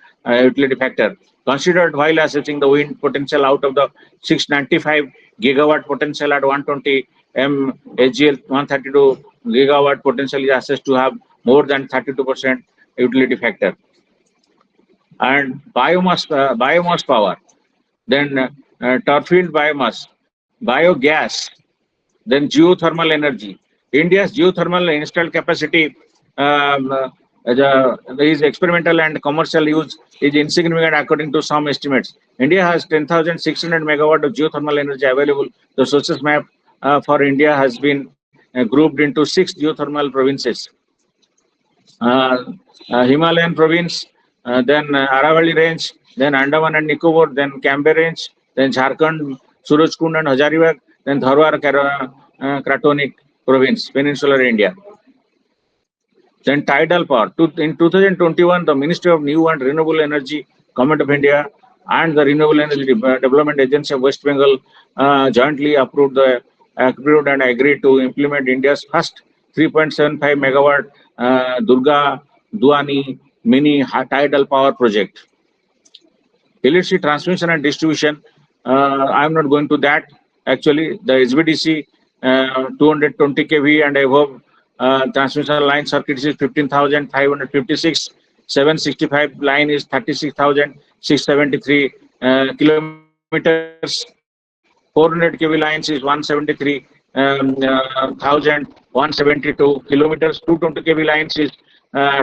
utility factor. Considered while assessing the wind potential out of the 695 gigawatt potential at 120 AGL, 132 gigawatt potential is assessed to have more than 32% utility factor. And biomass power, then turf-field biomass, biogas, then geothermal energy. India's geothermal installed capacity is experimental and commercial use is insignificant according to some estimates. India has 10,600 megawatt of geothermal energy available. The sources map for India has been grouped into 6 geothermal provinces. Himalayan province, then Aravalli range, then Andaman and Nicobar, then Camber range, then Jharkhand, Surajkund and Hazaribagh, then Dharwar, Kratonic province, peninsular India. Then tidal power. In 2021, the Ministry of New and Renewable Energy, Government of India, and the Renewable Energy Development Agency of West Bengal jointly approved and agreed to implement India's first 3.75 megawatt Durga Duani mini tidal power project. Electricity transmission and distribution, I am not going to that. Actually, the HVDC 220 kV and above transmission line circuit is 15,556. 765 line is 36,673 kilometers. 400 kV lines is 173,172 kilometers. 220 kV lines is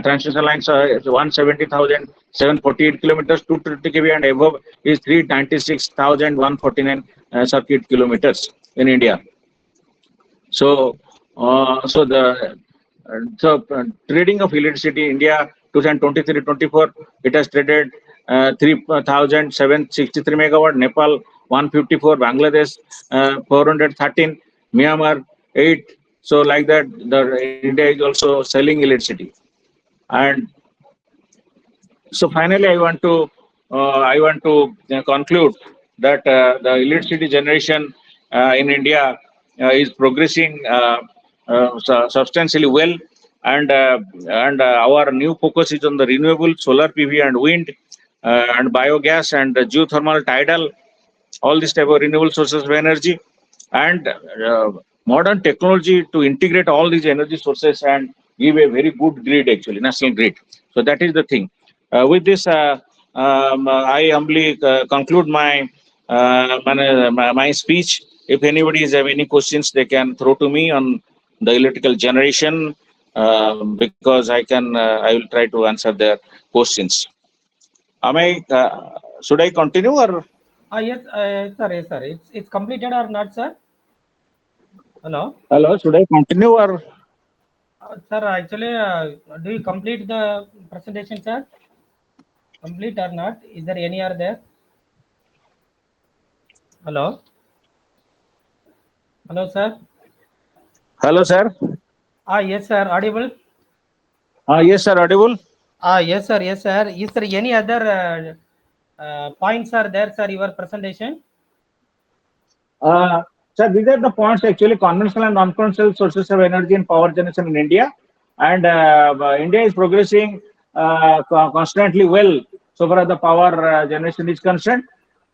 transmission lines are 170,748 kilometers. 230 kV and above is 396,149 circuit kilometers in India. So, trading of electricity, India 2023-24, it has traded 3,763 megawatt, Nepal 154, Bangladesh 413, Myanmar 8. So like that, the India is also selling electricity. And so finally, I want to conclude that the electricity generation in India is progressing substantially well, and our new focus is on the renewable solar PV and wind and biogas and geothermal, tidal, all these type of renewable sources of energy, and modern technology to integrate all these energy sources and give a very good grid, actually national grid. So that is the thing. With this, I humbly conclude my speech. If anybody has any questions, they can throw to me on the electrical generation, because I will try to answer their questions. Should I continue or? Yes, sir. Yes, sir. It's completed or not, sir? Hello. Hello. Should I continue or? Sir, actually, do you complete the presentation, sir? Complete or not? Is there any other there? Hello. Hello, sir. Hello, sir. Yes, sir. Audible. Yes, sir. Audible. Yes, sir. Yes, sir. Is there any other points are there, sir? Your presentation. Sir, these are the points actually: conventional and non-conventional sources of energy and power generation in India, and India is progressing constantly well so far as the power generation is concerned,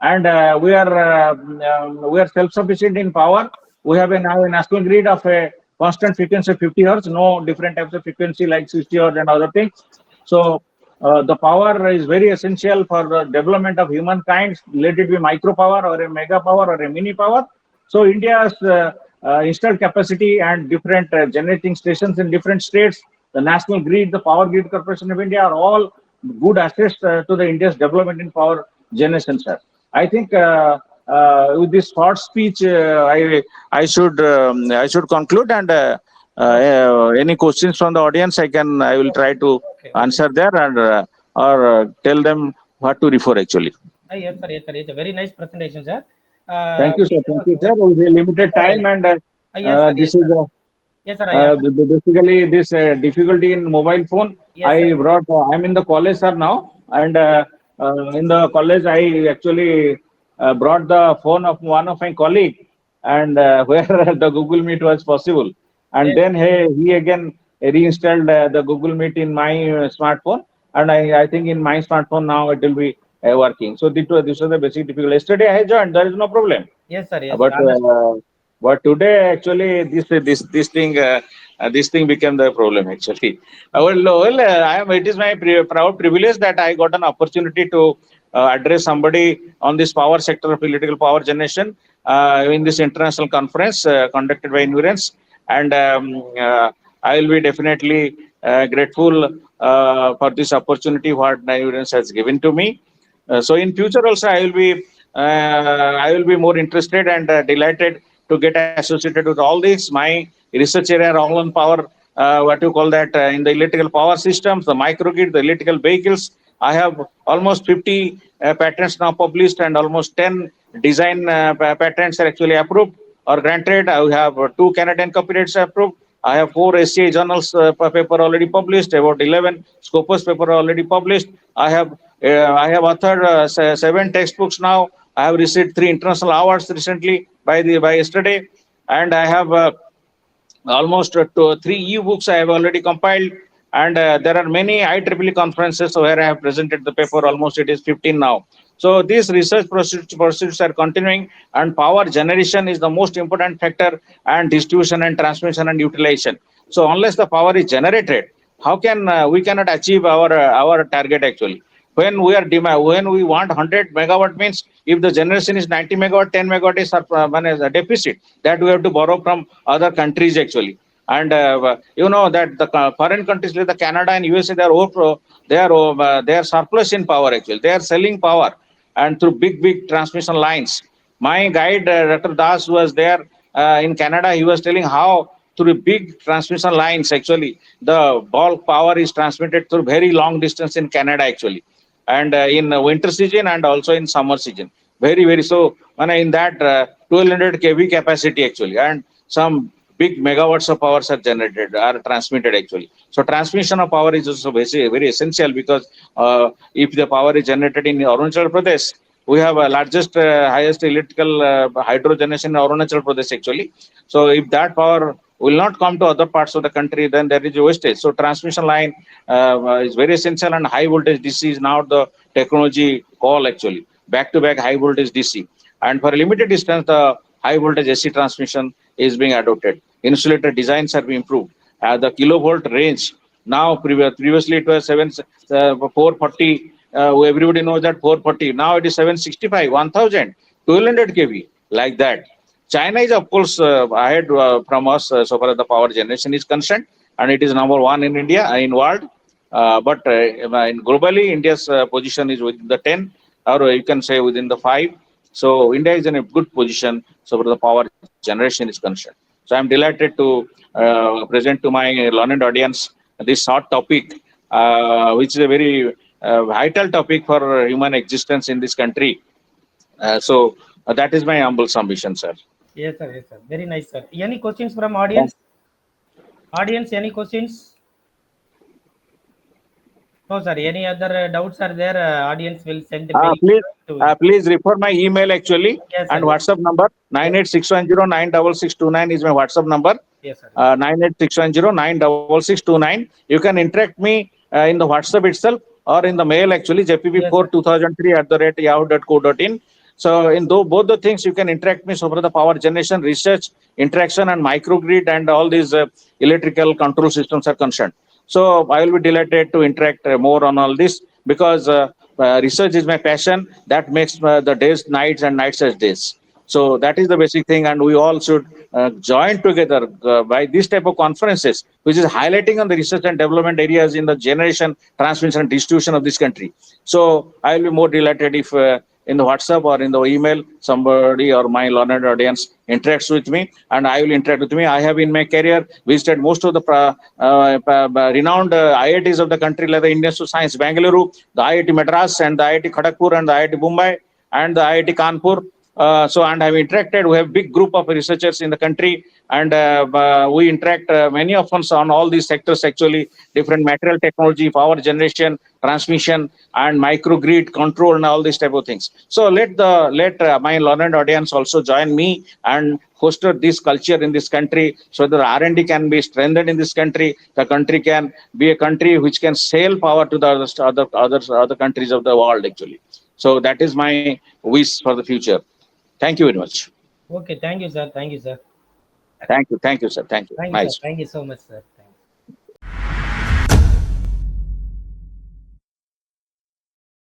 and we are self-sufficient in power. We have now a national grid of a constant frequency of 50 hertz, no different types of frequency like 60 hertz and other things. So the power is very essential for the development of humankind, let it be micro power or a mega power or a mini power. So India's installed capacity and different generating stations in different states, the national grid, the Power Grid Corporation of India are all good assets to the India's development in power generation, sir. I think with this short speech, I should conclude, and any questions from the audience, I will try to answer there, and or tell them what to refer actually. Yes, sir. Yes, sir. It's a very nice presentation, sir. Thank you, sir. Thank you, sir. With a limited time, and this is yes, sir. basically this difficulty in mobile phone. Yes, I brought. I'm in the college, sir, now, and in the college I actually brought the phone of one of my colleague, and where the Google Meet was possible, and yes. then he again reinstalled the Google Meet in my smartphone, and I think in my smartphone now it will be working. So this was the basic difficulty. Yesterday I joined. There is no problem. Yes, sir. Yes, but today actually this thing became the problem actually. It is my proud privilege that I got an opportunity to address somebody on this power sector of political power generation in this international conference conducted by Endurance, and I will be definitely grateful for this opportunity what Endurance has given to me. So in future also I will be more interested and delighted to get associated with all this. My research area are all on power, what you call that, in the electrical power systems, the microgrid, the electrical vehicles. I have almost 50 patents now published, and almost 10 design patents are actually approved or granted. I have 2 Canadian copyrights approved. I have 4 SCI journals paper already published, about 11 Scopus paper already published. I have authored 7 textbooks now. I have received 3 international awards recently by yesterday, and I have almost 3 e-books I have already compiled, and there are many IEEE conferences where I have presented the paper. Almost it is 15 now. So these research pursuits are continuing, and power generation is the most important factor, and distribution and transmission and utilization. So unless the power is generated, how can we cannot achieve our target actually? When we want 100 megawatt, means if the generation is 90 megawatt, 10 megawatt is a deficit that we have to borrow from other countries actually. And you know that the foreign countries like the Canada and USA, they are surplus in power actually. They are selling power and through big transmission lines. My guide Dr. Das was there in Canada. He was telling how through big transmission lines actually the bulk power is transmitted through very long distance in Canada actually, and in winter season and also in summer season, very so in that 1200 kV capacity actually, and some big megawatts of powers are generated, are transmitted actually. So transmission of power is also very essential, because if the power is generated in Arunachal Pradesh, we have a largest, highest electrical hydro generation in Arunachal Pradesh actually. So if that power will not come to other parts of the country, then there is a wastage. So transmission line is very essential, and high voltage DC is now the technology call actually. Back-to-back high voltage DC. And for a limited distance, the high voltage AC transmission is being adopted. Insulator designs have been improved. The kilovolt range, now previously it was 440. Everybody knows that 440. Now it is 765, 1000, 1200 kV, like that. China is, of course, ahead from us so far as the power generation is concerned, and it is number one in India, in world. But globally, India's position is within the 10, or you can say within the 5. So India is in a good position so far as the power generation is concerned. So I'm delighted to present to my learned audience this short topic, which is a very vital topic for human existence in this country. So that is my humble submission, sir. Yes, sir. Yes, sir. Very nice, sir. Any questions from audience? Audience, any questions? No, sir. Any other doubts are there? Audience will send the mail please refer my email actually, yes, and sir. WhatsApp number 986109669 is my WhatsApp number. Yes, sir. 986109669. You can interact me in the WhatsApp itself or in the mail actually, jpp42003@yahoo.co.in. So in both the things, you can interact me so for the power generation, research, interaction, and microgrid, and all these electrical control systems are concerned. So I will be delighted to interact more on all this, because research is my passion. That makes the days nights and nights as days. So that is the basic thing, and we all should join together by this type of conferences, which is highlighting on the research and development areas in the generation, transmission, and distribution of this country. So I will be more delighted if in the WhatsApp or in the email, somebody or my learned audience interacts with me, and I will interact with me. I have in my career visited most of the renowned IITs of the country, like the Indian Institute of Science, Bangalore, the IIT Madras, and the IIT Kharagpur, and the IIT Mumbai, and the IIT Kanpur. And I've interacted. We have big group of researchers in the country, and we interact many of us on all these sectors actually, different material technology, power generation, transmission, and microgrid control, and all these type of things. So let my learned audience also join me and foster this culture in this country, so that R&D can be strengthened in this country. The country can be a country which can sell power to the other countries of the world actually. So that is my wish for the future. Thank you very much. Okay, thank you, sir. Thank you, sir. Thank you, sir. Thank you. Thank you, Nice. sir. Thank you so much, sir.